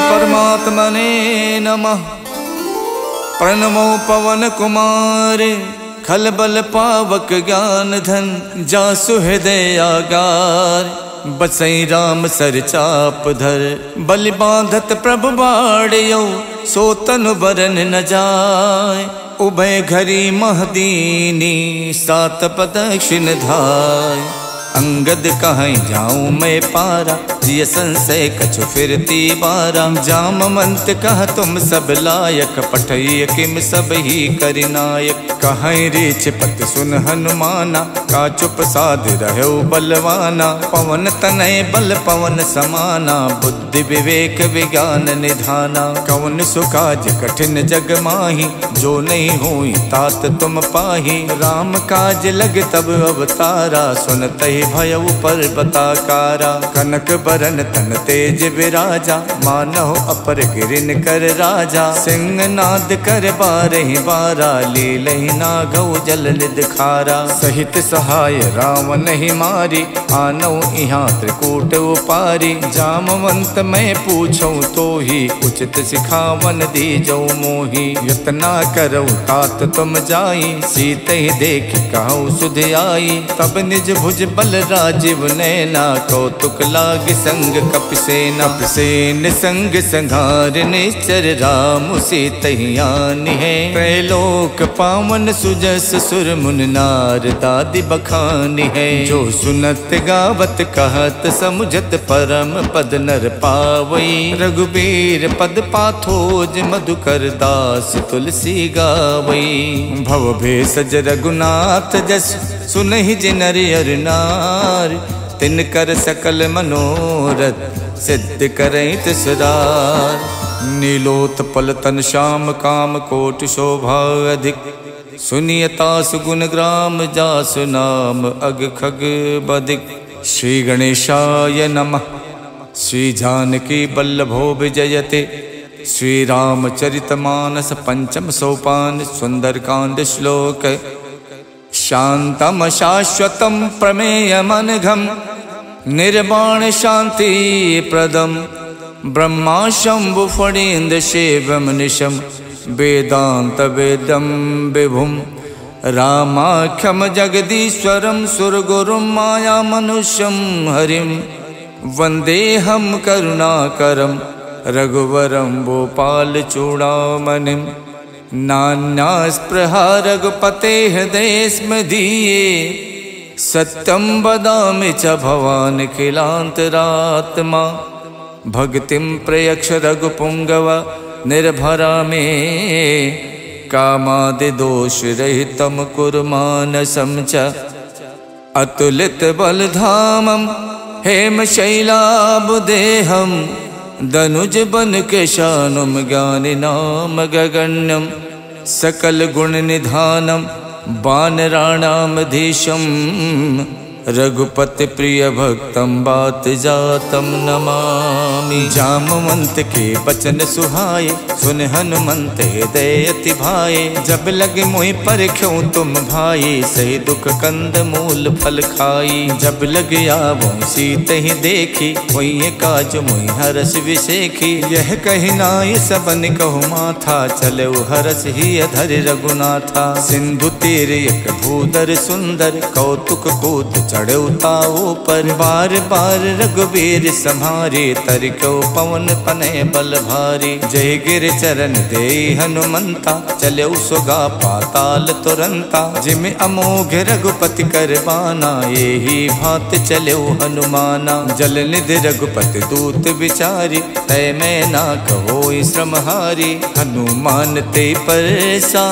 परमात्मने नमः। प्रणमो पवन कुमार खल बल पावक ज्ञान धन जासु हृदय आगार। बसई राम सर चाप धर बलि बांधत प्रभु बाड़ियो सो तनु बरन न जाय। उभय घरी महदीनी सात प्रदक्षिण धाय। अंगद कहीं जाऊं मैं पारा जिय संशय कछु फिरती बारा। जामवंत कह तुम सब लायक पठय किम सब ही करिनायक। कहीं रीछ पत सुन हनुमाना का चुप साध रहो बलवाना। पवन तनय बल पवन समाना बुद्धि विवेक विज्ञान निधाना। कवन सुकाज कठिन जग माही जो नहीं हुई तात तुम पाही। राम काज लग तब अवतारा सुनत ही भय पर बताकारा। कनक बरन तन तेज विराजा मानव अपर गिरिन कर राजा। सिंह नाद कर बारहि बारा लीलहि नागौ जल निध खारा। सहित सहाय रावण ही मारी आनौ इहाँ त्रिकूट उपारी। जामवंत मैं पूछूं तो ही उचित सिखावन दीजौ मोही। यतना करौ तात तुम जाई सीत ही देख कहूँ सुध आई। तब निज भुज बल राजीव नैना कौतुक लाग संग कपिसेना। कपिसेन संग संघार निश्चर राम सीतहियान है। त्रैलोक पावन सुजस सुर मुन नार दादि बखानी है। जो सुनत गावत कहत समुझत परम पद नर पावई। रघुबीर पद पाथोज मधुकर दास तुलसी गावई। भव भेषज रघुनाथ जस सुनहि जिनर अर नार। तिन कर सकल मनोरथ सिद्ध करई तिसरार। नीलोत्पल तन श्याम काम कोट शोभा अधिक। सुनियता सुगुण ग्राम जासु नाम अग खग बदिक। श्री गणेशाय नमः। श्री जानकी बल्लभो विजयते। श्री रामचरितमानस पंचम सोपान सुंदरकांड श्लोक। शांतम शाश्वतम प्रमेयमनघम निर्वाण शांति प्रदम। ब्रह्मा शंभु फणीन्द्र शिवम निशम वेदांत वेदम विभुम। रामाख्यम जगदीश्वरम सुरगुरुम माया मनुष्यम हरिम। वंदेहम करुणाकरम रघुवरम भोपाल चूड़ामणिम। नान्या स्पृहा रघुपते हृदय स्मदीये। सत्यम वदामि च भवान् खिलान्तरात्मा। भक्तिं प्रयक्ष रघुपुंगव निर्भरा मे। कामादि दोष रहितं कुरु मानसं च। अतुलित बलधामं हेमशैलाबुदेहं। दनुज बन केशानुम ज्ञानिनाम गगण्यम। सकल गुण निधानम वानराणामधीशम। रघुपति प्रिय भक्तम बात जातम नमामि। जामवंत के बचन सुहाए सुन हनुमंत हृदय अति भाए। जब लगे मोहि परख्यों तुम भाई सही दुख कंद मूल फल खाई। जब लग आवो सीत ही देखी वही काज मोहि हरस विशेखी। यह कही नाय सबन कहु माथा चलो हरस ही अधर रघुनाथा। सिंधु तीर एक भूधर सुंदर कौतुक कूद चढ़ौताओ पर। बार बार रघुबीर सम्हारे तरक्यो पवन तनय बल भारी। जय गिर चरण दे हनुमंता चलो सुगा पाताल तुरंता। जिम अमोघ रघुपति करबाना यही भात चलो हनुमाना। जल निधि रघुपति दूत विचारी तय मैं ना कहो श्रमहारी। हनुमान ते परसा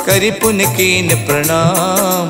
करि पुन कीन प्रणाम।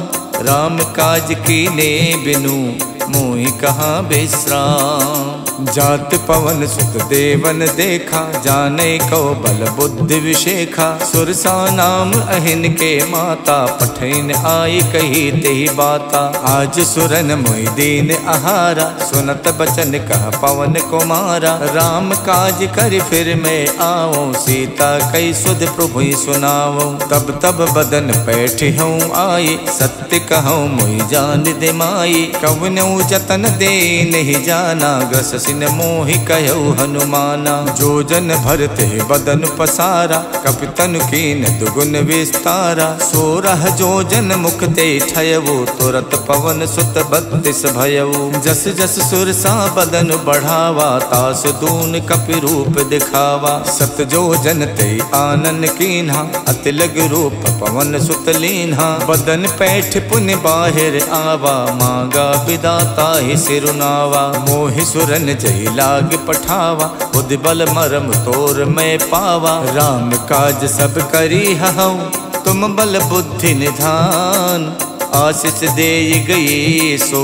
राम काज कीने बिनु मोहि कहाँ विश्राम। जात पवन सुत देवन देखा जाने को बल बुद्धि विशेखा। सुरसा नाम अहिन के माता पठैन आई कही तेहि बाता। आज सुरन मोहि दीन आहारा सुनत बचन कह पवन कुमारा। राम काज कर फिर मैं आओ सीता कई सुध प्रभु सुनाओ। तब तब बदन पैठ हूँ आई सत्य कहूँ मोहि जान दे माई। कवनौ कहूँ जतन दे नहीं जाना, ग्रस सिन मोहि कहु हनुमाना। जो जन भरते बदन पसारा, कपितन कीन दुगुन विस्तारा। 16 जो जन मुख ते ठयवो, तुरत पवन सुत 32 भयवो। जस जस सुरसा बदन बढ़ावा, तास दून कपि रूप दिखावा। 7 जो जन ते आनन कीन्हा, अति लग रूप पवन सुत लीन्हा। बदन पैठ पुन बाहिर आवा, मांगा विदाता ही सिरुनावा। मोहि सुरन जय लाग पठावा, बुद्धि बल मरम तोर मैं पावा। राम काज सब करी हऊँ, तुम बल बुद्धि निधान। आशीष दे गई सो,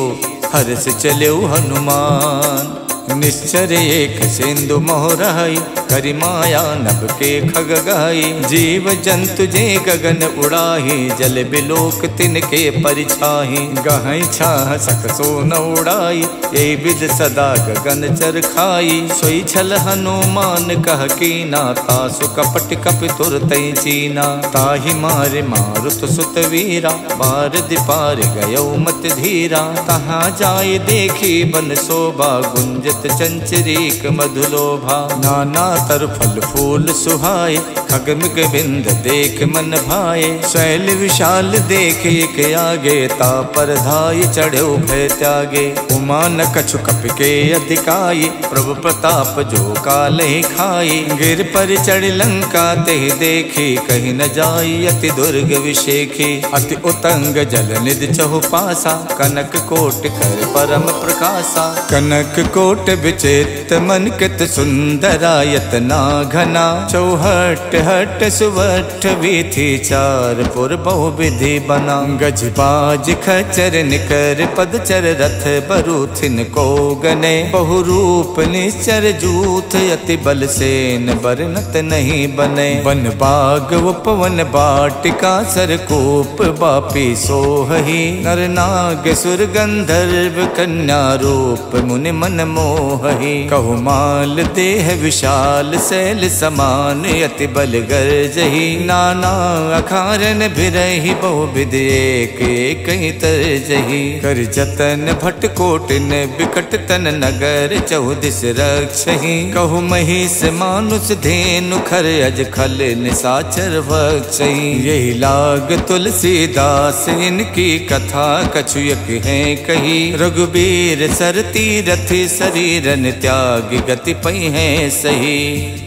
हर्ष चले हनुमान। निश्चर एक सिंधु मोहराई, करि माया नभ के खग गाई। जीव जंतु जे गगन उड़ाही, जल बिलोक तिनके परिछाही। गहई छाह सक सो न उड़ाई, यही विध सदा गगन चर खाई। सोई छल हनुमान कह कीना, तासु कपट कपि तुरतई चीना। ताहि मारे मारुत सुत वीरा, बार दिपार गयो मत धीरा। तहाँ जाय देखी बन शोभा, गुंजत चंचरीक मधुलोभा। नाना तर फल फूल सुहाए, खगमिग बिंद देख मन भाए। शैल विशाल देख एक आगे, तापर धाय चढ़ो भय त्यागे। उमा न कछु कपि के अधिकाई, प्रभु प्रताप जो काल ही खाई। गिर पर चढ़ लंका ते देखी, कहीं न जाई अति दुर्ग विशेखी। अति उतंग जल निधि चहु पासा, कनक कोट कर परम प्रकाशा। कनक कोट विचित मन कित सुंदरायत ना घना। चौहट हट सुवट वीथी, चार पुर बहु विधि बना। गज बाज खचर निकर पदचर, रथ बरूथिन को गने। बहु रूप निश्चर जूथ, अति बल सेन बरनत नहीं बने। वन बाग उपवन बाटिका, सरकूप बापी सोहही। नर नाग सुर गंधर्व, कन्या रूप मुनि मन मोहही। कहु माल देह विशाल, शैल समान अति बल गर्जही। नाना अखारन बिरही, बहु विध एक एक तरजही। कर जतन भट कोटिन, बिकट तन नगर चौदिस रक्षही। कहु महिष मानुष धेनु, खर अज खल निसाचर भक्षही। यही लाग तुलसीदास, इनकी कथा कछु एक है कही। रघुबीर सर तीरथ, शरीरन त्याग गति पई है सही।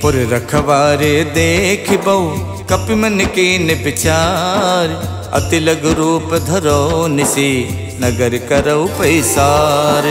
पुर रखवारे देख बहु, कपि मन कीन विचार। अति लघु रूप धरो निसी, नगर करौ पैसार।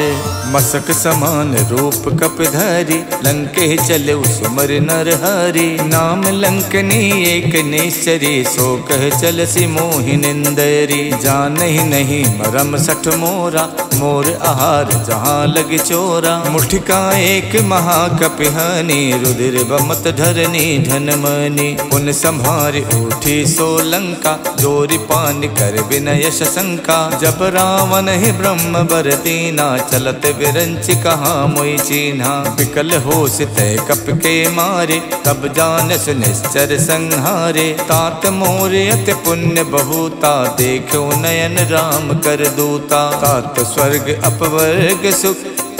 मसक समान रूप कपिधरि, लंके चले सुमर नर हरि। नाम लंकनी एक निश्चरी, सो कह चलसी मोहि निंदरी। जानहि नहीं मरम सठ मोरा, मोर आहार जहाँ लग चोरा। मुठिका एक महाकपिहानी, रुधिर बमत धरनी धनमनी। पुन संभारि उठी सो लंका, जोरि पान कर विनय शंका। जब रावण ही ब्रह्म बर दीना, चलत विरंच कहा मोई चीन्हा। विकल होश तय कप के मारे, तब जानस निश्चर संहारे। तात मोर अति पुण्य बहुता, देखो नयन राम कर दूता। तात स्वर्ग अपवर्ग सुख,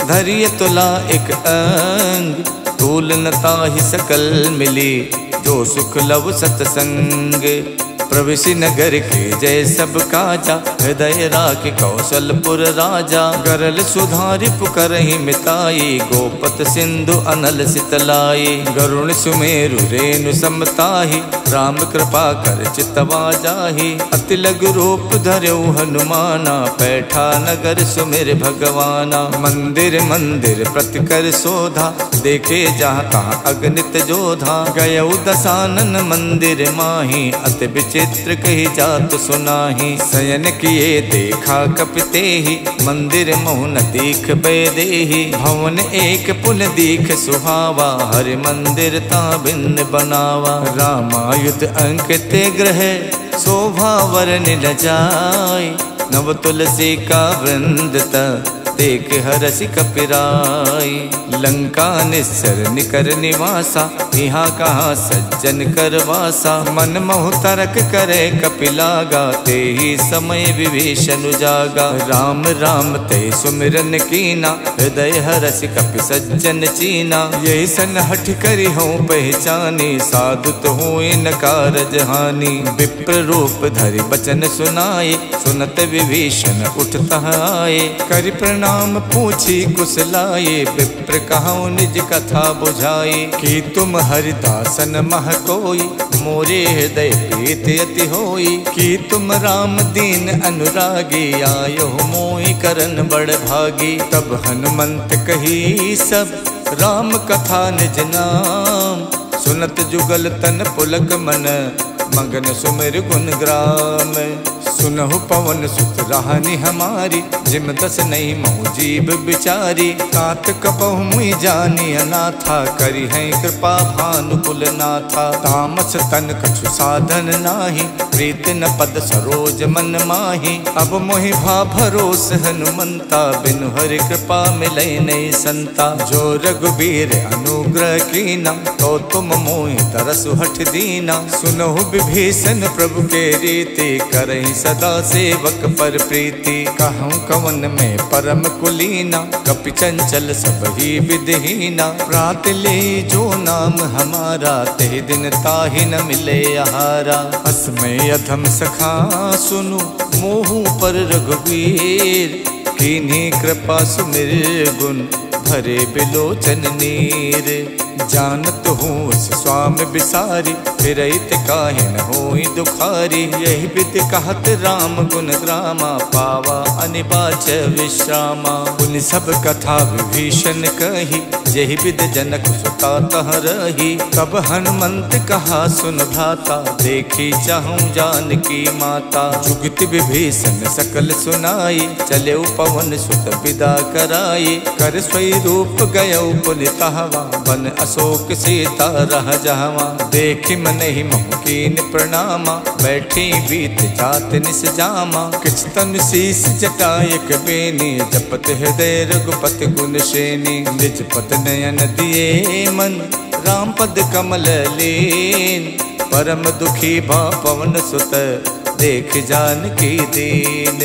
धरिय तुला एक अंग। तूल नता ही सकल मिली, जो सुख लव सतसंग। प्रविशि नगर के जय सब काजा, हृदय राख कौशलपुर राजा। गरल सुधारि पुकरहि मिताई, गोपत सिंधु अनल सितलाई। गरुण सुमेरु रेणु समताहि, राम कृपा कर चितवा जाहि। अति लघु रूप धर्यु हनुमाना, पैठा नगर सुमिर भगवाना। मंदिर मंदिर प्रति कर शोधा, देखे जहाँ तहाँ अगणित जोधा। गयउ दसानन मंदिर माही, अति विचित्र कही जात सुनाही। शयन किए देखा कपिते ही, मंदिर मोहन दीख बेदेही। भवन एक पुन दीख सुहावा, हरि मंदिर ता भिन्न बनावा। रामायुध अंकित ग्रह, शोभा वरन न जाय। नव तुलसी का वृंद देख हरसि कपिराई। लंका निस्सर निकर निवासा, यहाँ कहाँ सज्जन कर वासा। मन मोह तरक करे कपिलागा, ते ही समय विभीषण जागा। राम राम ते सुमिरन कीना, हृदय हरसि कपि सज्जन चीना। यही सन हठ करी हूँ पहचानी, साधु तो हुए न कारज हानि। विप्र रूप धरि बचन सुनाए, सुनत विभीषण उठता आए। करि प्रणाम पूछी कुशलाए, विप्र कहूँ निज कथा बुझाए। कि तुम हरिदासन मह कोई, मोरे हृदय प्रीत अति होई। कि तुम राम दीन अनुरागी, आयो मोहि करन बड़ भागी। तब हनुमंत कही सब, राम कथा निज नाम। सुनत जुगल तन पुलक मन, मगन सुमिर गुण ग्राम। सुनहु पवन सुत राहनि हमारी, जिम दस नहीं मोह जीव बिचारी। तात कपहु मुई जानी अनाथा, करी है कृपा भानुकुल नाथा। तामस तन कछु साधन नाही, प्रीत न पद सरोज मन माही। अब मोहि भा भरोस हनुमंता, बिनु हरि कृपा मिलै नहीं संता। जो रघुबीर अनुग्रह कीना, तो तुम मोहि तरसु हठ दीना। सुनहु विभीषण प्रभु के रीति, करहि सदा सेवक पर प्रीति। कहूँ कवन में परम कुलीना, कपि चंचल सब ही विधहीना। प्रात ले जो नाम हमारा, ते दिन ताहि न मिले आहारा। अस में अधम सखा सुनु, मोहु पर रघुवीर। कीन्ही कृपा सुमिर गुण, भरे बिलोचन नीर। जानत हूँ उस स्वामी बिसारी, फिरहित काहे न होई दुखारी। यही विधि कहत राम गुण ग्रामा, पावा अनिबाच विश्रामा। उन सब कथा विभीषण कही, यही विधि जनक सुता तह रही। तब हनुमंत कहा सुन भ्राता, देखी चाहूँ जानकी माता। जुगति विभीषण सकल सुनाई, चले पवन सुत विदा कराई। कर स्वरूप गयौ पुनितहवा, बन अशोक सीता रह जहवा। देखी मन ही मोह कीन प्रणामा, बैठी बीत जात निस जामा। किछ तन शीस जटायक बेनी, जपत हृदय रघुपति गुण श्रेणी। निज पद नयन दिए मन, राम पद कमल लीन। परम दुखी भा पवन सुत, देख जानकी दीन।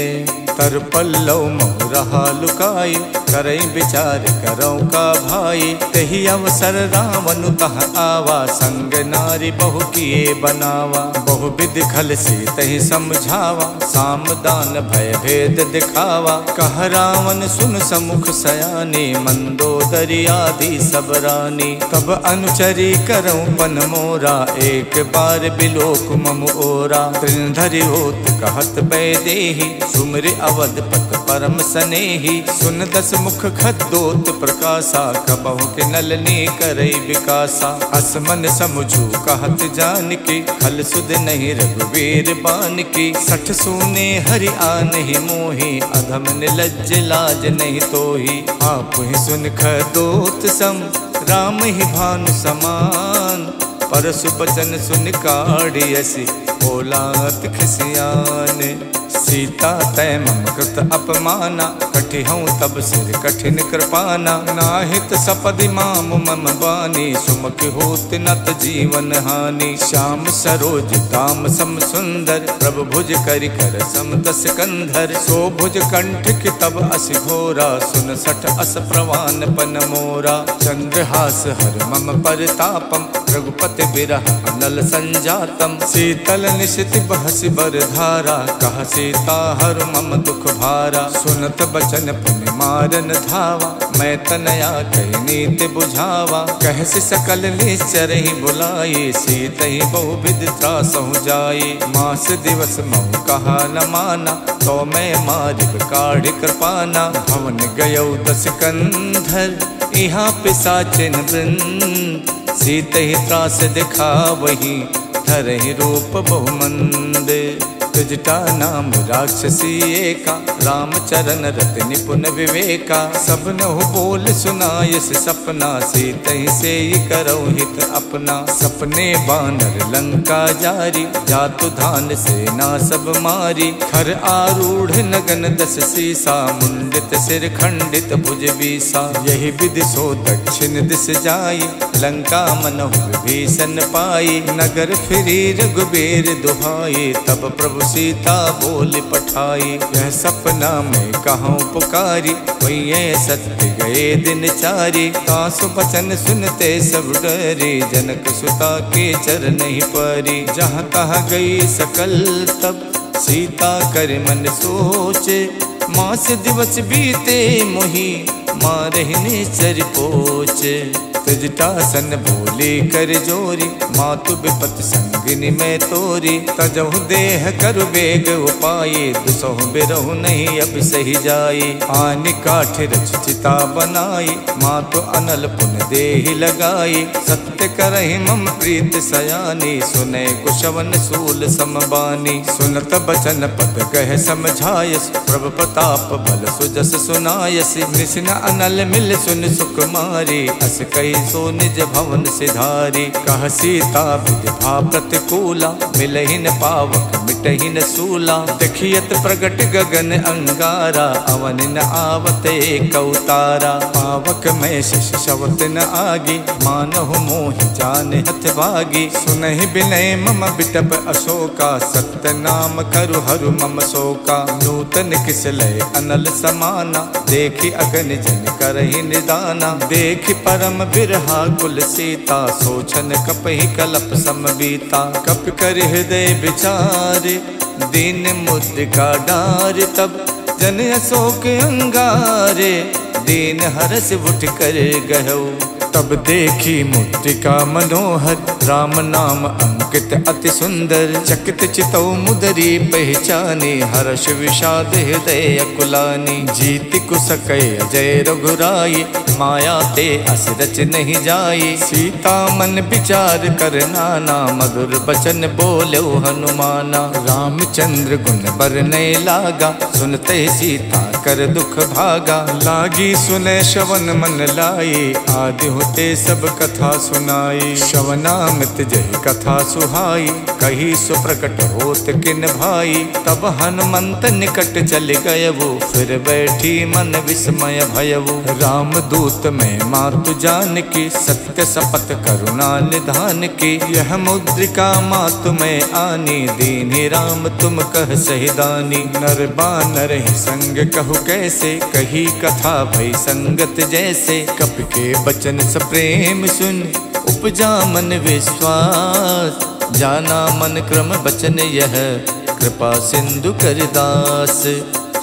तर पल्लव मोह रहा लुकाई, करई विचार करौ का भाई। तही अवसर रावण तह आवा, संग नारी बहु किए बनावा। बहु विधि खल सी तही समझावा, साम दान भय भेद दिखावा। कह रावण सुन समुख सयानी, मंदोदरी आदि सब रानी। तब अनुचरी करौ पन मोरा, एक बार बिलोक मम ओरा। त्रिनधरि होत कहत बैदेही, सुमिर अवधपत परम सनेही। सुन दस मुख खद्दोत प्रकाशा, कबहु के नलनी करई विकासा। असमन समझू कहत जानकी, खल सुध नहीं रघुवीर बानकी। सठ सूने हरि आनहि मोहि, अधम निलज्ज लाज नहीं तोहि। आप ही सुन खद्दोत सम, राम ही भानु समान। परसु बचन सुन काढ़ियसि, बोलात खिसियान। सीता तय मम कृत अपमाना, कठि हूँ तब सिर कठिन कृपाना। नाहित सपदि माम मम बानी, सुमुख होत नत जीवन हानि। श्याम सरोज दाम सम सुंदर, प्रभु भुज करि कर सम दस कंधर। सो भुज कंठ की तब अस घोरा, सुन सठ अस प्रवान पन मोरा। चंद्रहास हर मम परितापम, रघुपति बिरह अनल संजातम। शीतल निशिति बहसि बर धारा, कह सीता हर मम दुख भारा। सुनत बचन पुनि मारन धावा, मैं तनया कही नीति बुझावा। कहसि सकल निश्चर ही बुलाई, सीत ही बहु विधि त्रासहु जाई। मास दिवस महु कहा न माना, तो मैं मारिब काढ़ कृपाना। भवन गयौ दस कंधर, यहाँ पिशाचिन वृंद। सीत ही त्रास दिखा वही, धरहि रूप बहुमंद। त्यजटा नाम राक्षसी एका, राम चरण रत निपुण विवेका। सब नहु बोल सुनायस सपना, सीतहि से करौ हित अपना। सपने बानर लंका जारी, जातु धान सेना सब मारी। खर आरूढ़ नगन दस सीसा, मुंडित सिर खंडित भुज बीसा। यही विधि सो दक्षिण दिस जाई, लंका मनहु विभीषण पाई। नगर फिरी रघुबीर दुहाई, तब प्रभु सीता बोल पठाई। यह सपना में कहूँ पुकारी, वही सत्य गए दिन चारी। तासु बचन सुनते सब डरे, जनक सुता के चरण ही परी। जहाँ तहाँ गई सकल तब, सीता कर मन सोचे। मास दिवस बीते मोही, मारहिने चर पोचे। त्यजटासन बोली कर जोरी, मातु विपत संगिनी में तोरी। तजहु देह करु बेग उपाये, दुसहु बिरहु नहीं अब सही जाई। आनि काठ रचिता बनाई, मातु अनल पुन देहि लगाई। सत्य करहि मम प्रीत सयानी, सुने कुशवन सूल समबानी। सुनत बचन पद कह समझायस, प्रभु प्रताप बल सुजस सुनायस। निसिन अनल मिल सुन सुकुमारी, अस कई सो निज भवन सिधारी। कह सीता विधि प्रतिकूला, मिलहिन पावक मिटहिन सूला। देखियत प्रगट गगन अंगारा, अवन न आवत एक अवतारा। पावक में शिष शवत न आगी, मानहु मोहि जान हथ भागी। सुनहि बिनय मम बिटप अशोका, सत्य नाम करु हरु मम शोका। नूतन किसलय अनल समाना, देखि अगन जन करहि निदाना। देखि परम बिरहा कुल सीता, सोचन कपहि कलप समबीता। कप कर हृदय विचारे, दीन मुद्रिका डार। तब जन अशोक अंगारे, दीन हरस उठ कर गहौ। तब देखी मुद्रिका मनोहर, राम नाम अंकित अति सुंदर। चकित चितौ मुदरी पहचानी, हर्ष विषाद हृदय अकुलानी। जीति कुसकै अजय रघुराई, माया ते अस रच नहीं जाई। सीता मन विचार कर नाना, मधुर बचन बोलो हनुमाना। रामचंद्र गुण बरनय लागा, सुनते सीता कर दुख भागा। लागी सुने श्रवण मन लाई, आदि होते सब कथा सुनाई। श्रवणामृत जय कथा सुहाई, कही सुप्रकट होत किन भाई। तब हनुमंत निकट चल गयवु, फिर बैठी मन विस्मय भयवु। राम दूत में मातु जान की, सत्य शपथ करुणा निधान की। यह मुद्रिका मातु में आनी, दीन्हि राम तुम कह सहिदानी। नर बानर ही संग कहु कैसे, कही कथा भई संगत जैसे। कपि के बचन सप्रेम सुन, उपजा मन विश्वास। जाना मन क्रम बचन यह, कृपा सिंधु कर दास।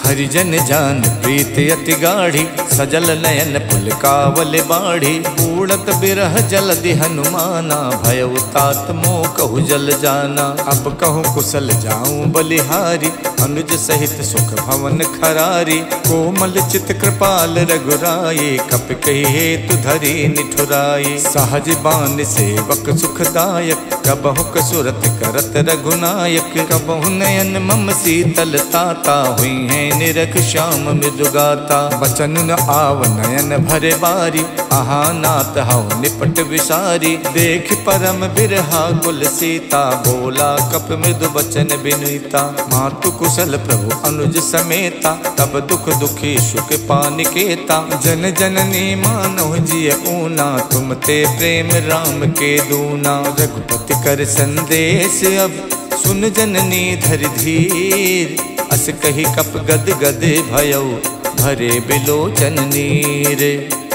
हरिजन जान प्रीत अति गाढ़ी, सजल नयन पुलकावल बाढ़ी। उड़त बिरह जलधि हनुमाना, भयउ तात मोह कहु जल जाना। अब कहूँ कुशल जाऊं बलिहारी, अनुज सहित सुख भवन खरारी। कोमल चित कृपाल रघुराई, कप कही हेतु धरी निठुराई। सहज बान सेवक सुखदायक, कबहु कसुरत करत रघुनायक। कबहु नयन मम शीतल ताता, हुई है निरख श्याम मृदुगाता। बचन न आव नयन भरे बारी, आहा नाथ हऊ निपट विसारी। देख परम बिरहा कुल सीता, बोला कप मृदु बचन बिनुता। मातु कुशल प्रभु अनुज समेता, तब दुख दुखी सुख पानिकेता। जन जननी मानव जिय ऊना, तुम ते प्रेम राम के दूना। रघुपति कर संदेश अब, सुन जननी धर धीर। अस कही कप गद गद भयौ, भरे बिलोचन नीर।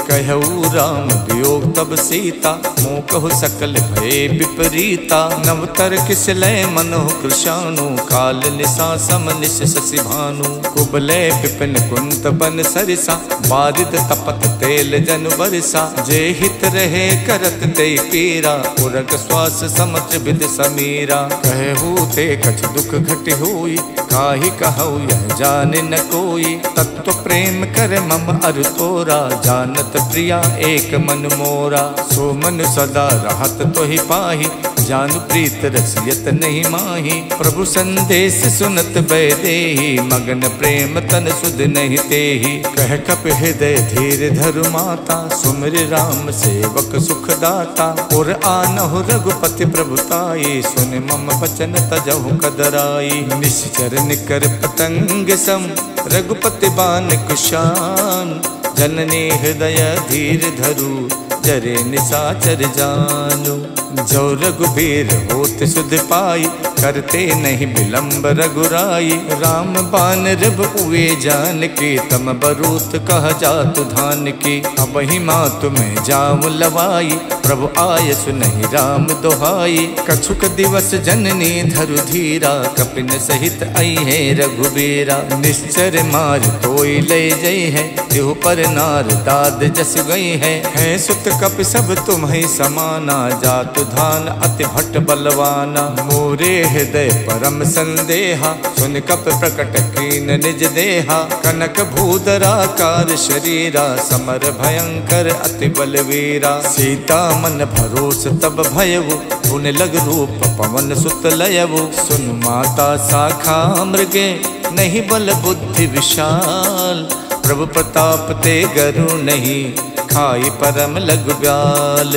कहऊ राम वियोग तब सीता, मोह कहु सकल भय विपरीता। नवतर किसलय मनोह कृशानु, काल निशा सम निश शशि भानु। कुबलय विपिन कुंत बन सरिसा, बारिद तपत तेल जन बरसा। जे हित रहे करत ते पीरा, उरग श्वास समुद्र विद समीरा। कहू ते कछ दुख घट हुई, काहि कहऊ यह जान न कोई। तत्व प्रेम कर मम अरु तोरा, जानत प्रिया एक मन मोरा, सो मन सदा रहत तो ही पाही, जान प्रीत रसियत नहीं माही। प्रभु संदेश सुनत बैदेही, मगन प्रेम तन सुध नहीं तेही। कह कप हृदय धीर धरु माता, सुमिर राम सेवक सुख दाता। और आनहु रघुपति प्रभुताई, सुन मम बचन तजहु कदराई। निश्चर निकर पतंग सम, रघुपति बान कुशान। जननी हृदय धीर धरु, जरे निशाचर जानु। जो रघुबीर होत सुध पाई, करते नहीं विलंब रघुराई। राम बान रब उए जान की, तम बरूत कह जातु धान की। अब ही मातु में जाऊं लवाई, प्रभु आय सुनहि राम दोहाई। कछुक दिवस जननी धरु धीरा, कपिन सहित आई है रघुबीरा। निश्चर मार तोई ले जई है, तिहु पर नार दाद जस गई है। सुत कप सब तुम्हि समाना, जातु धान अति भट्ट बलवाना। मोरे हृदय परम संदेहा, सुन कप प्रकट कीन निज देहा। कनक भूधराकार शरीरा, समर भयंकर अति बलवीरा। सीता मन भरोस तब भयवु, पुन लग रूप पवन सुत लयवु। सुन माता शाखा मृगे, नहीं बल बुद्धि विशाल। प्रभु प्रताप ते गरु नहीं, खाई परम लघु ब्याल।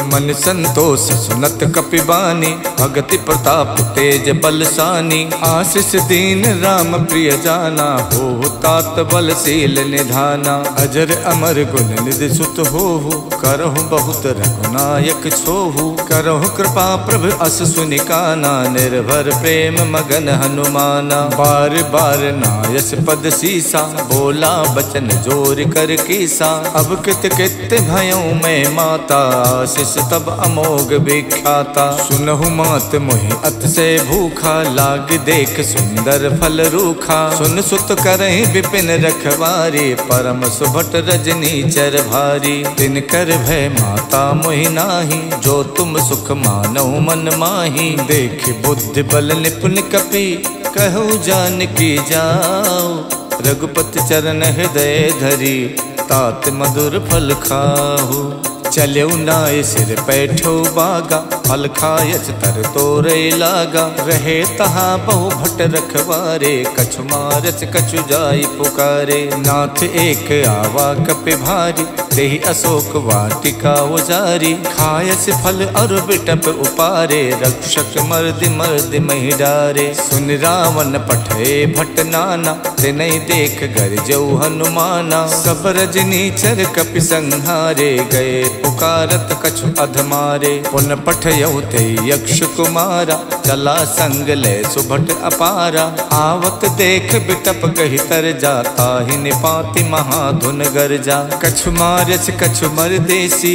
मन संतोष सुनत कपिबानी, भगति प्रताप तेज बलसानी। आशीष दीन राम प्रिय जाना, हो तात बलशील निधाना। अजर अमर गुण निधि सुत होहु, करहु बहुत रघुनायक छोहु। करहु कृपा प्रभु अस सुनि काना, निर्भर प्रेम मगन हनुमाना। बार बार नायस पद सीसा, बोला बचन जोर कर कीसा। अब कित कित भयों में माता, आशीष तब अमोघ विख्याता। सुनहु मात मोहि अत से भूखा, लाग देख सुंदर फल रूखा। सुन सुत करहि विपिन रखवारी, परम सुभट रजनी चर भारी। तिन कर भय माता मोहि नाही, जो तुम सुख मानौ मन माही। देख बुद्धि बल निपुण कपि, कहु जानकी जाओ। रघुपति चरण हृदय धरी, तात मधुर फल खाहु। चल्यउ नाय सिर पैठो बागा, फल खायच तर तोरे लागा। रहे तहा बहु भट रखवारे, कछु मारच कछु जाई पुकारे। नाथ एक आवा कपि भारी, देहि अशोक वाटिका उजारी। खायस फल अरु बिटप उपारे, रक्षक मर्दि मर्दि महि डारे। सुन रावण पठे भट नाना, तिनहि देख गरजऊ हनुमाना। सब रजनी चर कपि संहारे, गए पुकारत कछु अधमारे। पुन पठयउ ते यक्ष कुमारा, चला संग ले सुभट अपारा। आवत देख बिटप कहि तर जाता, ही निपाति महाधुन गरजा। कछु मारच कछु मरदेसी,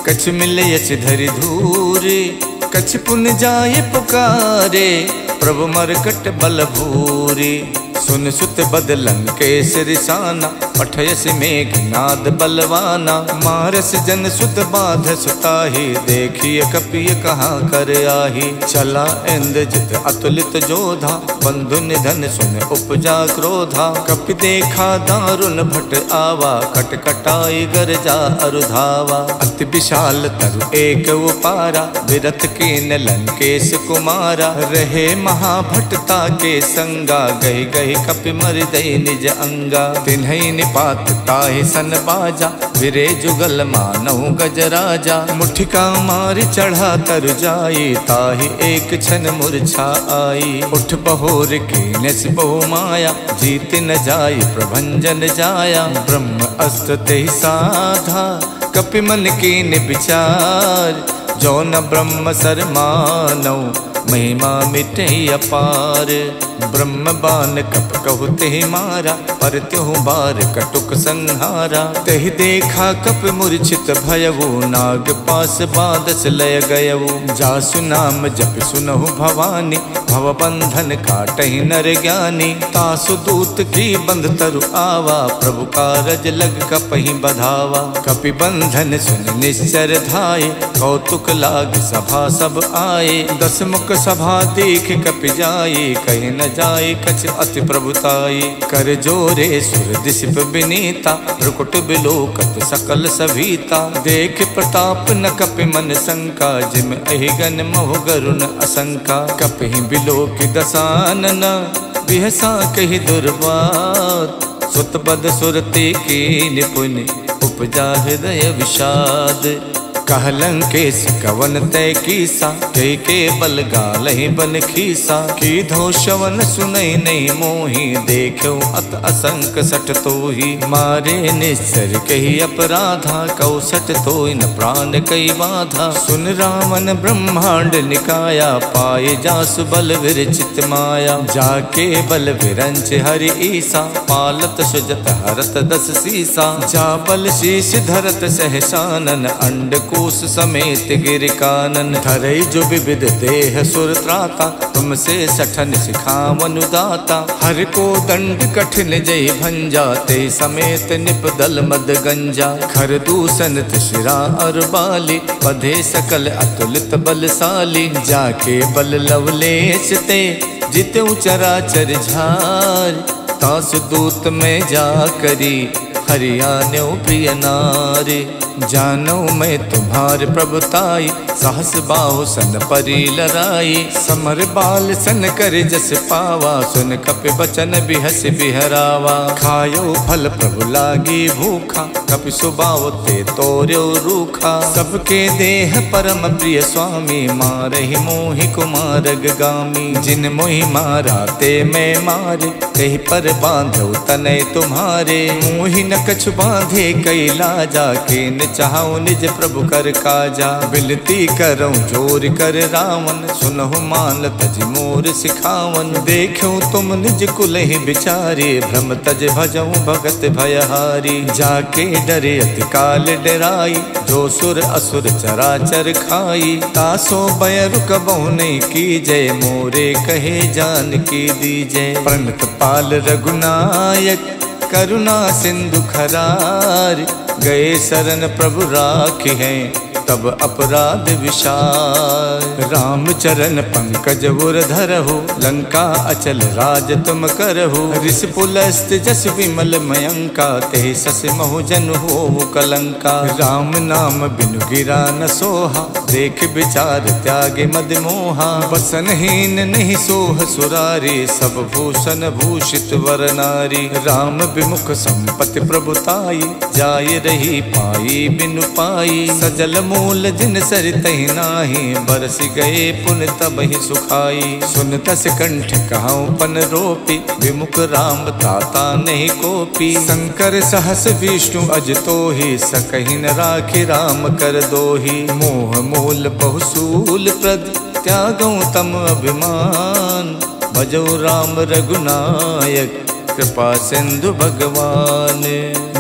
कछु मिलयच धरि धूरे। कछु पुन जाय पुकारे, प्रभु मरकट बल भूरी। सुन सुत बदलन केसरी साना, पठयस मेघनाद बलवाना। मारस जन सुत बाध सुताही, देखिए कपिय कहाँ कर आही। चला इंद्रजित अतुलित जोधा, बंधु निधन सुन उपजा क्रोधा। कपि देखा दारुण भट आवा, कटकटाई गरजा अरुधावा। अति विशाल तरु एक उपारा, विरथ कीन लंकेश कुमारा। रहे महाभटता के संगा, गही गही कपि मर्दई निज अंगा। तिन्हई निपात ताहि सन बाजा, विरे जुगल मानहु गजराजा। मुठिका मार चढ़ा तर जाई, ताहि एक क्षण मूर्छा आई। उठ बहोर कीनस बहु माया, जीत न जाई प्रभंजन जाया। ब्रह्म अस्त्र तेहि साधा, कपि मन कीन विचार। जो न ब्रह्म सर मानौ, महिमा मिटे अपार। ब्रह्म बान कप कहु तेहि मारा, पर त्यों बार कटुक संहारा। तेहि देखा कप मूर्छित भयवु, नाग पास बादस लय गयवु। जासु नाम जप सुनहु भवानी, भव बंधन काटहि नर ज्ञानी। तासु दूत की बंध तरु आवा, प्रभु कारज लग कपहि बधावा। कपि बंधन सुन निश्चर धाये, कौतुक लाग सभा सब आए। दस मुख मुख सभा देख कपि जाई, कहीं न जाए कछ अति प्रभुताई। कर जोरे सुर दिशिप बिनीता, रुकुट बिलोकत सकल सभीता। देख प्रताप न कपि मन शंका, जिम अहिगन मोह गरुण असंका। कपि बिलोक दसानन, बिहसा कहि दुर्वात। सुत बद सुरते की निपुण, उपजा हृदय विषाद। कहलंकेश कवन तय कीसा, कई के बल गालहि बन खीसा। की धो शवन सुनई नहीं मोही, देखो अत असंक सट तोही। मारे निश्चर कही अपराधा, कौ सट तोहि न प्राण कई बाधा। सुन रामन ब्रह्मांड निकाया, पाए जासु बल विरचित माया। जाके बल विरंच हरि ईसा, पालत सुजत हरत दस सीसा। जा बल शीश धरत सहसानन, अंड कोश समेत गिर कानन। धरई जो विविध देह सुर त्राता, तुमसे सठन सिखावनु दाता। हर को दंड कठिन जय भंजा, ते समेत निपदल मद गंजा। खर दूषण शिरा और बाली, बधे सकल अतुलित बलशाली। जाके बल लवलेश ते, जितु चराचर झार। तासु दूत में जा करी, हरियाण्यो प्रिय नारी। जानो मैं तुम्हार प्रभुताई, सहस बाहु सन परी लराई। समर बाल सन कर जस पावा, सुन कपि बचन बिहस बिहरावा। खायो फल प्रभु लागी भूखा, कपि सुबाव ते तोर्यो रूखा। सबके देह परम प्रिय स्वामी, मारहि मोहि कुमारग गामी। जिन मोहि मारा ते मैं मारे, कहीं पर बांधो तनय तुम्हारे। मोहि न कछु बांधे कई लाजा, के न चाहूं निज प्रभु कर काजा। बिनती करऊं जोर कर रावण, सुनहु मान तज मोर सिखावन। देखो तुम निज कुल ही बिचारे, भ्रम तज भजऊं भगत भयहारी। जाके डरे अति काल डराई, जो सुर असुर चराचर खाई। तासो भय रुकबहु नहीं कीजय, मोरे कहे जान की दीजय। प्रणत पाल रघुनायक, करुणा सिंधु खरार। गए शरण प्रभु राखी हैं, तब अपराध विशाल। राम चरण पंकज उर धरहु, लंका अचल राज तुम करहु। ऋषि पुलस्त जस विमल मयंका, ते सस महु जन हो कलंका। राम नाम बिनु गिरा न सोहा, देख विचार त्यागे मद मोहा। बसनहीन नहीं सोह सुरारी, सब भूषण भूषित वर नारी। राम विमुख संपत्ति प्रभुताई, जाय रही पाई बिनु पाई। सजल मूल जिन सरितहि नाही, बरस गए पुन तबहि सुखाई। सुन तस कंठ कहाऊं पन रोपी, विमुख राम ताता नहीं कोपी। शंकर सहस विष्णु अज तोहि, सकहि न राखि राम कर दोहि। मोह मूल बहुसूल प्रद, त्यागऊं तम अभिमान। भजो राम रघुनायक, कृपा सिंधु भगवान।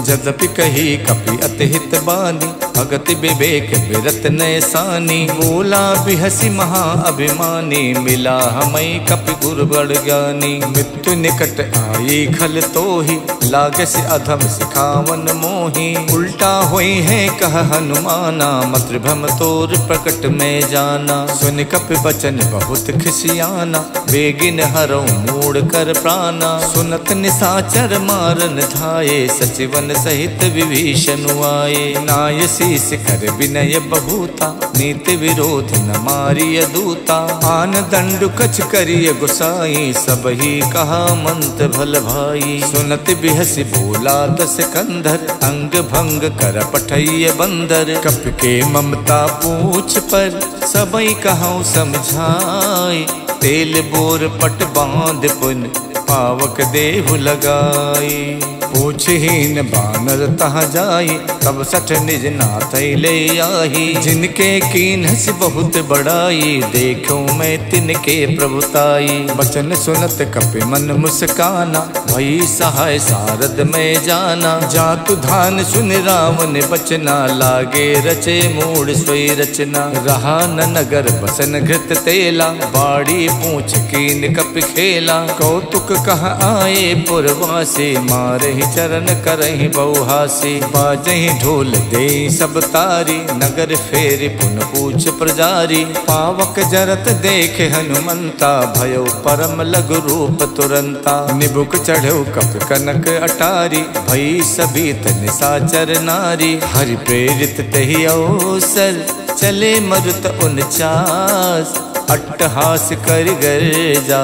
जदपि कही कपि अति हित बानी, भगत विवेक बिरत नैसानी। बोला बिहसी महा अभिमानी, मिला हमै कपि गुरु बड़ ज्ञानी। मृत्यु निकट आई खल तोहि, लागस अधम सिखावन मोहि। उल्टा होई है कह हनुमाना, मातृभ्रम तोर प्रकट में जाना। सुन कपि बचन बहुत खिसियाना, बेगिन हरऊ मूड कर प्राणा। सुनत निशाचर मारन धाये, सचिवन सहित विभीषण आए। नाय शीस कर विनय बहुता, नीति विरोध न मारिय दूता। आन दंड कछ करिय गुसाई, सब ही कहा मंत भल भाई। सुनत बिहसी बोला दस कंधर, अंग भंग कर पठैय बंदर। कप के ममता पूछ पर, सबई कहूँ समझाई। तेल बोर पट बांध पुन, पावक देहु लगाई। पूछहीन बानर तहाँ जाई, तब सठ निज नाथ ले आई। जिनके कीन्हस बहुत बड़ाई, देखूं मैं तिनके प्रभुताई। बचन सुनत कपि मन मुस्काना, भई सहाय सारद में जाना। जातु धान सुन रावण बचना, लागे रचे मूड सोई रचना। रहा न नगर बसन घृत तेला, बाड़ी पूछ कीन कप खेला। कौतुक कह आए पुरवासी, मारहि चरण करहि बहुहासी। बाजहि ढोल दे सब तारी, नगर फेर पुन पूछ प्रजारी। पावक जरत देख हनुमंता, भयो परम लघु रूप तुरंता। निबुक चढ़ो कप कनक अटारी, भई सभी निशाचर नारी। हरि प्रेरित तहि अवसर, चले मरुत 49। अट्टहास कर गर्जा,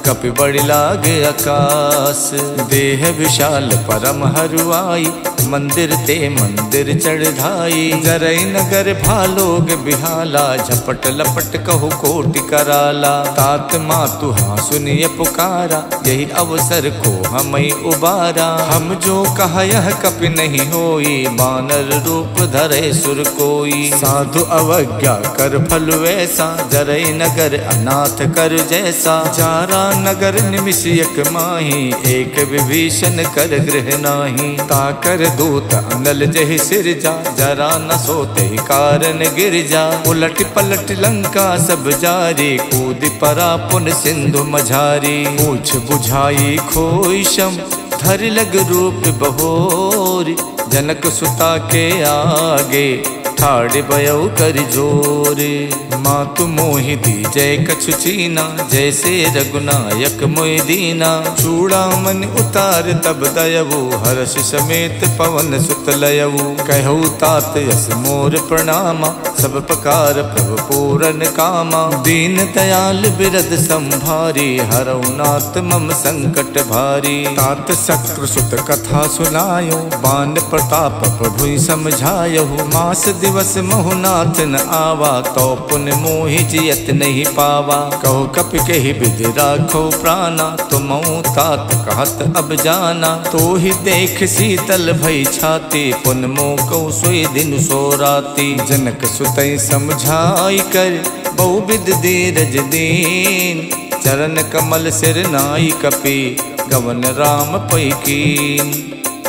कपि बड़ि लागे आकाश। देह विशाल परम हरुआई, मंदिर ते मंदिर चढ़ाई। जरई नगर भालोग बिहाला, झपट लपट कहु कोटि कराला। तात मातु हाँ सुनिय पुकारा, यही अवसर को हमई उबारा। हम जो कहा यह कपि नहीं होई, बानर रूप धरे सुर कोई। साधु अवज्ञा कर फल वैसा, जरई नगर अनाथ कर जैसा। जारा नगर निमिष एक माही, एक विभीषण कर गृह नाही। ताकर दूत अनल जहि सिरजा, जरा न सोते कारण गिर जा। उलट पलट लंका सब जारी, कूद परा पुन सिंधु मझारी। पूछ बुझाई खोई शम, धर लग रूप बहोरी। जनक सुता के आगे, ठाड़ बयऊ कर जोरे। मातु मोहि दी जय कछु चीना, जैसे रघुनायक मोहि दीना। चूड़ामणि उतार तब दयवु, हर्ष समेत पवन सुत लयवु। कहु तात यस मोर प्रणामा, सब प्रकार प्रभु पूरन कामा। दीन दयाल बिरद संभारी, हरऊ नाथ मम संकट भारी। तात शक्र सुत कथा सुनायो, बान प्रताप प्रभु समझायो। मास दिवस महुनाथ न आवा, तो पुन मोहि जियत नहीं पावा। कहो कपि कहि विधि राखो प्राणा, तुमहु तात कहत अब जाना। तो ही देख शीतल भई छाती, पुन मोह कहु सोई दिन सो राती। जनक सुतई समझाई कर, बहुविध धीरज दीन। चरण कमल सिर नाई कपि, गवन राम पै कीन।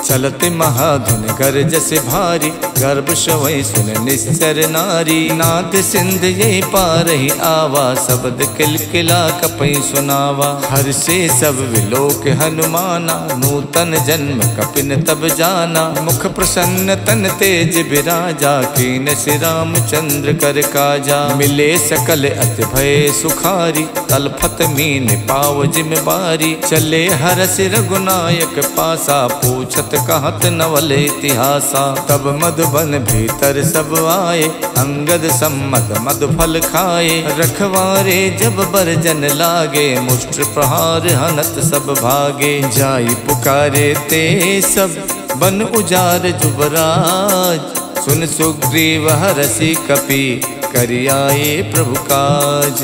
चलते महाधुन गर्ज से भारी, गर्भ शवै सुन निश्चर नारी। नाद सिंध ये पार ही आवा, शब्द किलकिला कपई सुनावा। हर से सब विलोक हनुमाना, नूतन जन्म कपिन तब जाना। मुख प्रसन्न तन तेज बिराजा, कीन श्री रामचंद्र कर काजा। मिले सकल अति भय सुखारी, तलफत मीन पाव जिम बारी। चले हरस रघुनायक पासा, पूछत कहत नवल इतिहासा। तब मधुबन भीतर सब आए, अंगद सम्मत मधु फल खाए। रखवारे जब बरजन लागे, मुष्ट प्रहार हनत सब भागे। जाई पुकारे ते सब, बन उजार जुबराज। सुन सुग्रीव हरषि कपि, करियाए प्रभु काज।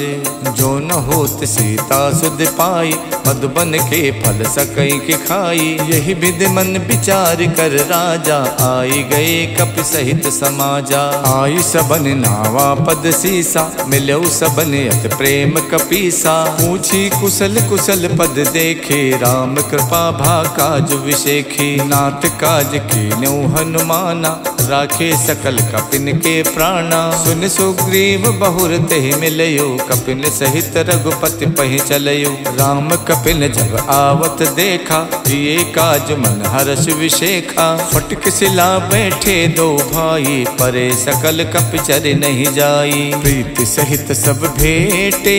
जो न होत सीता सुध पाई, मधुबन के फल सकई के खाई। यही विधि मन विचार कर राजा, आई गए कपि सहित समाजा। आई सबन नावा पद सीसा, मिलो सबन अत प्रेम कपीसा। पूछी कुशल कुशल पद देखे, राम कृपा भा काज विशेखी। नाथ काज कीन्यो हनुमाना, राखे सकल कपिन के प्राणा। सुन सुग्रीव बहुर तेहि मिलयो, कपिन सहित रघुपति पहि चलयो। राम कपिन जब आवत देखा, ये काज मन हर्ष विशेखा। फटक सिला बैठे दो भाई, परे सकल कपि चर नहीं जाई। प्रीति सहित सब भेटे,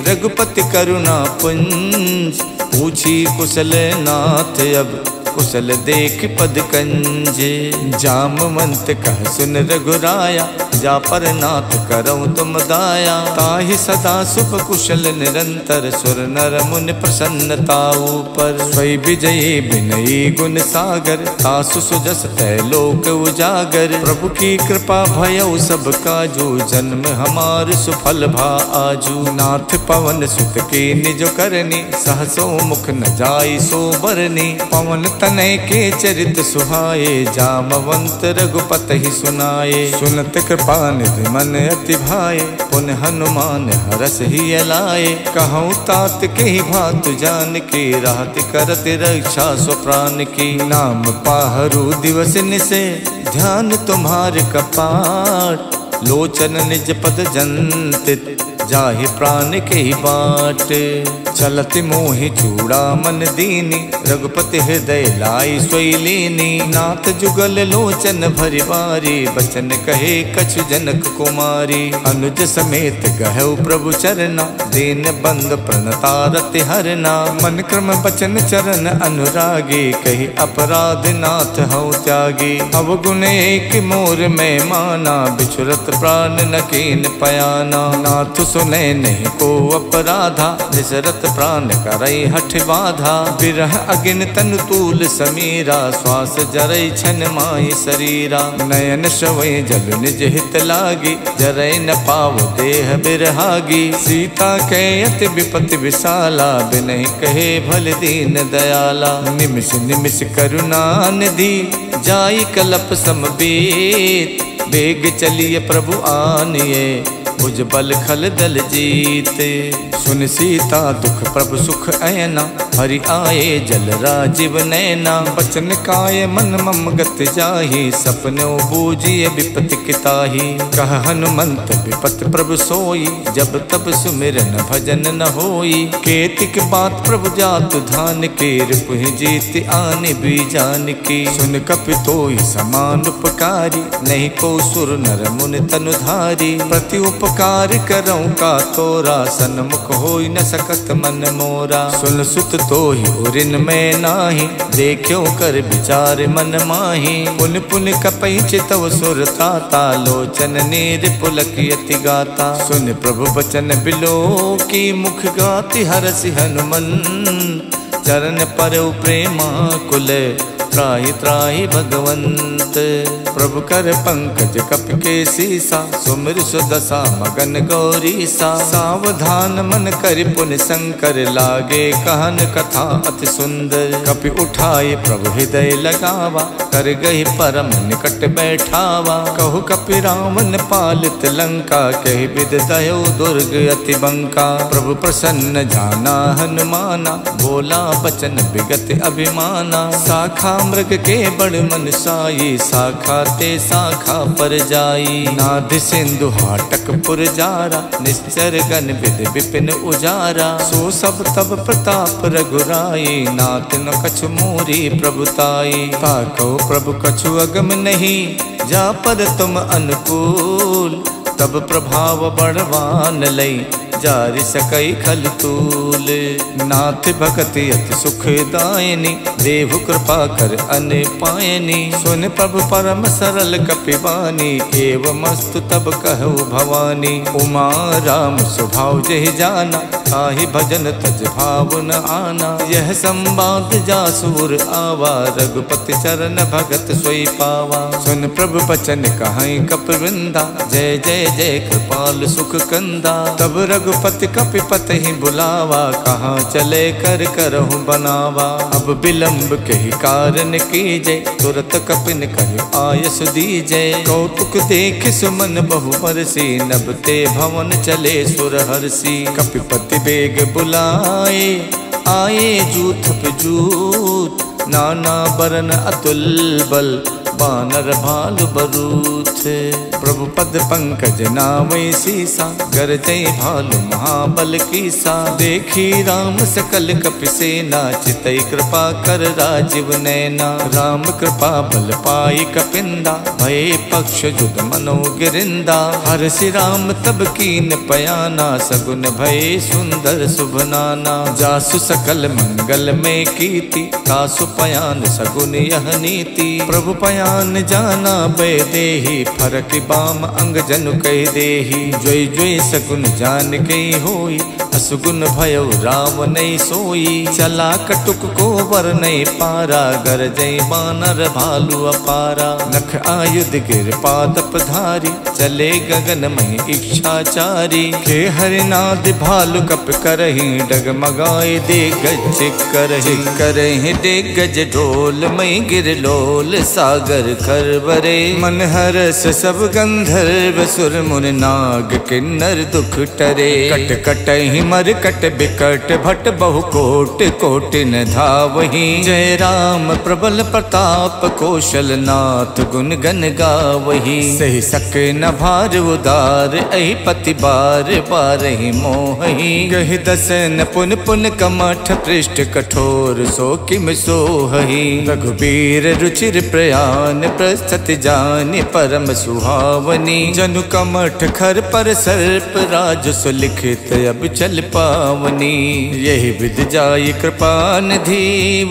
रघुपति करुणा पुंज। पूछी कुशल नाथ अब, कुशल देख पद कंजे। जामवंत कह सुन रघुराया, जा पर नाथ करऊँ तुम दाया। ताहि सदा सुख कुशल निरंतर, सुर नर मुनि प्रसन्नता ऊपर। स्वै विजयी विनयी गुण सागर, तासु सुजस तै लोक उजागर। प्रभु की कृपा भयउ सब काजू, जन्म हमार सुफल भा आजू। नाथ पवन सुत के निज करनी, सहसो मुख न जाई सो बरनी। पवन तनय के चरित सुहाए, जामवंत रघुपति सुनाए। सुनत कृपा कृपा निधि मन अति भाए, पुनः हनुमान हरस ही लाए। कहूँ तात के ही भात जान की, राहत करत रक्षा स्वप्राण की। नाम पाहरू दिवस निसे, ध्यान तुम्हारे कपाट। लोचन निज पद जंतित, जाहि प्राण के ही बाट। चलत मोहि चूड़ा मन दीनी, रघुपति हृदय लाई सोई लीनी। नाथ जुगल लोचन भरि बारी, बचन कहे कछु जनक कुमारी। अनुज समेत गहु प्रभु चरना, दीन बंद प्रणतारति हरना। मन क्रम बचन चरण अनुरागी, कही अपराध नाथ हऊ त्यागी। अवगुण एक मोर में माना, बिछुरत प्राण न कीन पयाना। नाथ सुने नहीं को अपराधा, निसरत प्राण करई हठ बाधा। बिरह अगिन तन तूल समीरा, श्वास जरई छन माई शरीरा। नयन श्रवई जल निज हित लागी, जरई न पाव देह बिरहागी। सीता के अति विपति विशाला, बिनहि कहे भल दीन दयाला। निमिष निमिष करुणा निधि, जाई कलप समबीत। बेग चलिए प्रभु आनिए, भुज बल खल दल जीते। सुन सीता दुख प्रभु सुख ऐना, हरि आए जल राजीव नैना। बचन काय मन मम गत जाहि, सपनो बूझिए विपति किताहि। कह हनुमंत विपत प्रभु सोई, जब तब सुमिरन भजन न होई। केतिक बात प्रभु जातु धान के, रिपुहि जीत आने बीजान की। सुन कपि तोई समान उपकारी, नहीं को सुर नर मुनि तनुधारी। प्रति उपकार करऊँ का तोरा, सन्मुख होई न सकत मन मोरा। सुन सुत तोहि उरिन में नाही, देखियो कर विचार मन माही। पुन पुन कपई चितव सुर त्राता, लोचन नीर पुलकियति गाता। सुन प्रभु बचन बिलो की, मुख गाति हरसि हनुमन। चरण पर प्रेमा कुल, त्राहि त्राहि भगवंत। प्रभु कर पंकज कप के सीसा, सुमिर सुदशा मगन गौरीसा। सावधान मन कर पुन शंकर, लागे कहन कथा अति सुंदर। कपि उठाए प्रभु हृदय लगावा, कर गही परम निकट बैठावा। कहु कपि रावण पालित लंका, कहि विद दयो दुर्ग अति बंका। प्रभु प्रसन्न जाना हनुमाना, बोला बचन विगत अभिमाना। शाखा मृग के बड़ मन साई, शाखा ते शाखा पर जाई। नाद सिंधु हाटक पुर जारा, निश्चर गण विद विपिन उजारा। सो सब तब प्रताप रघुराई, नाथ न कछु मोरी प्रभुताई। ताको प्रभु कछु अगम नहीं, जा पर तुम अनुकूल। तब प्रभाव बड़वान लई, जारि सकई खल तूल। नाथ भगति अति सुखदायिनी, देहु कृपा कर अन पायनी। सुन प्रभु परम सरल कपिबानी, एवमस्तु तब कहु भवानी। उमा राम स्वभाव जहि जाना, ताहि भजन तज भाव न आना। यह संवाद जासुर आवा, रघुपति चरण भगत सोई पावा। सुन प्रभु बचन कहाई कपिवृंदा, जय जय जय कृपाल सुख कंदा। तब रघुपति कपिपति ही बुलावा, कहाँ चले कर करहु बनावा। अब विलंब के ही कारण कीजे, तुरत कपिन कहि आयस दीजे। कौतुक देख सुमन बहु बरसी, नभते भवन चले सुर हरसी। कपिपति बेग बुलाए, आए जूथ पे जूथ। नाना बरन अतुल बल, बानर भालु बरूथ। प्रभु पद पंकज नामय सीसा, गरजै भालु महाबल कीसा। देखी राम सकल कपिसेना, चितई कृपा कर राजीव नैना। राम कृपा बल पाई कपिंदा, भय पक्ष जुद मनो गिरिंदा। हरसि राम तब कीन पयाना, सगुन भय सुंदर शुभ नाना। जासु सकल मंगल में कीति, तासु पयान सगुन यह नीति। प्रभु पयान जाना बै देहि, फरक बाम अंग जनु कह देहि। जोई जोई सगुन जान गई होई, असुगुन भयो राम नहीं सोई। चला कटुक को वर नहीं पारा, गरजई बानर भालु अपारा। नख आयुध गिर पादप धारी, चले गगन में इच्छाचारी। खे हरिनाद भालु कप करहि, डगमगाए दिग्गज करहि। करहि दिग्गज ढोल मई गिर लोल, सागर सागर करवरे। मन हरस सब गंधर्व सुर मुन नाग किन्नर दुख टरे। कट कट ही मर कट बिकट भट बहु कोट कोट न धावही। जय राम प्रबल प्रताप कौशल नाथ गुण गन गावही। सही सके न भार उदार अहि पति बार बार ही मोहि। गहि दसन पुन पुन कमठ पृष्ठ कठोर सो किम सोहि। रघुबीर रुचिर प्रयान प्रस्तुति जानि परम सुहावनी। जनु कमठ खर पर सर्प राज सुलिखित अब चल पावनी। यही विध जाई कृपा निधि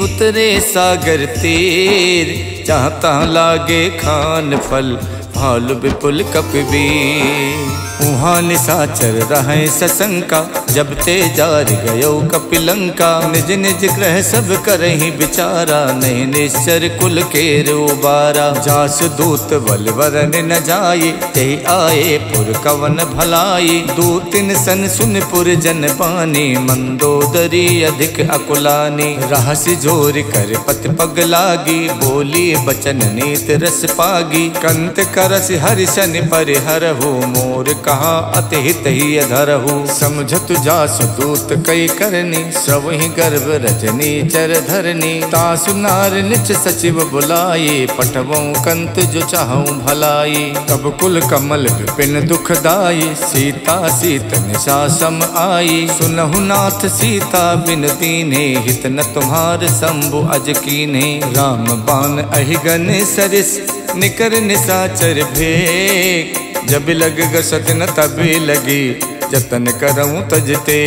उतरे सागर तीर। जहाँ तहाँ लागे खान फल भालु विपुल कपिवीर। उहाँ निशाचर रहे सशंका जब ते जार गयो कपिलंका। निज निज ग्रह सब करहि विचारा नहीं निश्चर कुल के उबारा। जास दूत बल वरन न जाये ते आए पुर कवन भलाई। दूतिन सन सुन पुर जन पानी मंदोदरी अधिक अकुलानी। रहसि जोर कर पति पग लागी बोली बचन नीत रस पागी। कंत करस हरिशन परिहरहु मोर कहा अतिहित ही अधरहु। समझत जासु दूत कई करनी सवहि गर्भ रजनी चर धरनी। तासु नार निच सचिव बुलाये पठवों कंत जो चाहूं भलाई। तब कुल कमल विपिन दुखदाई सीता सीत निशा सम आई। सुनहु नाथ सीता बिन दीन्हे हित न तुम्हार शंभु अज कीन्हे। राम बाण अहिगन सरिस निकर निशाचर भेक। जब लग गसत न तभी लगी जतन करऊं तजते।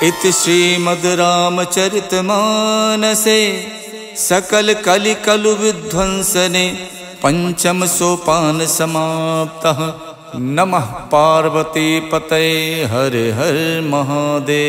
इति श्रीमद् रामचरित मानसे सकल कलि कलु विध्वंसने। पंचम सोपान समाप्तः। नमः पार्वती पतये हर हर महादेव।